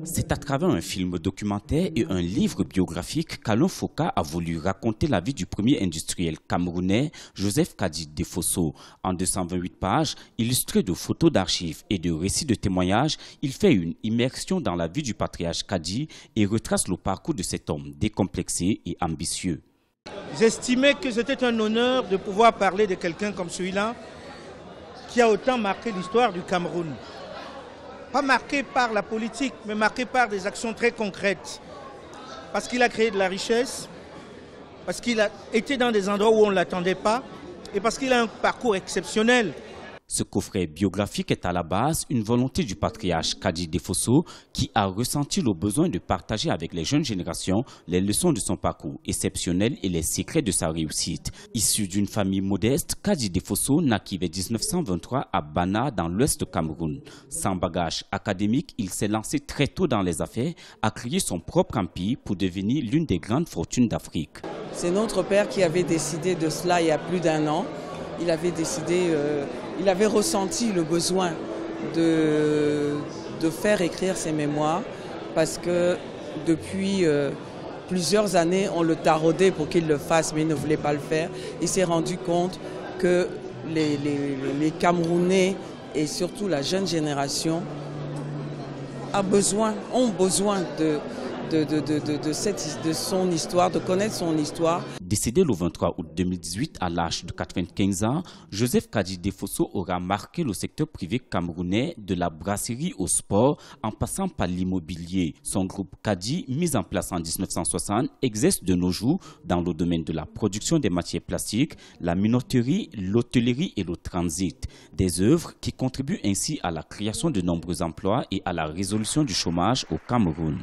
C'est à travers un film documentaire et un livre biographique qu'Alain Foka a voulu raconter la vie du premier industriel camerounais, Joseph Kadi Defosso. En 228 pages, illustrées de photos d'archives et de récits de témoignages, il fait une immersion dans la vie du patriarche Kadi et retrace le parcours de cet homme décomplexé et ambitieux. J'estimais que c'était un honneur de pouvoir parler de quelqu'un comme celui-là qui a autant marqué l'histoire du Cameroun. Pas marqué par la politique, mais marqué par des actions très concrètes. Parce qu'il a créé de la richesse, parce qu'il a été dans des endroits où on ne l'attendait pas, et parce qu'il a un parcours exceptionnel. Ce coffret biographique est à la base une volonté du patriarche Kadi Defosso qui a ressenti le besoin de partager avec les jeunes générations les leçons de son parcours exceptionnel et les secrets de sa réussite. Issu d'une famille modeste, Kadi Defosso naquit vers 1923 à Bana dans l'ouest du Cameroun. Sans bagage académique, il s'est lancé très tôt dans les affaires, a créé son propre empire pour devenir l'une des grandes fortunes d'Afrique. C'est notre père qui avait décidé de cela il y a plus d'1 an. Il avait décidé, il avait ressenti le besoin de faire écrire ses mémoires parce que depuis plusieurs années, on le taraudait pour qu'il le fasse, mais il ne voulait pas le faire. Il s'est rendu compte que les Camerounais et surtout la jeune génération ont besoin de son histoire, de connaître son histoire. Décédé le 23 août 2018 à l'âge de 95 ans, Joseph Kadi Defosso aura marqué le secteur privé camerounais de la brasserie au sport en passant par l'immobilier. Son groupe Kadi, mis en place en 1960, exerce de nos jours dans le domaine de la production des matières plastiques, la minoterie, l'hôtellerie et le transit. Des œuvres qui contribuent ainsi à la création de nombreux emplois et à la résolution du chômage au Cameroun.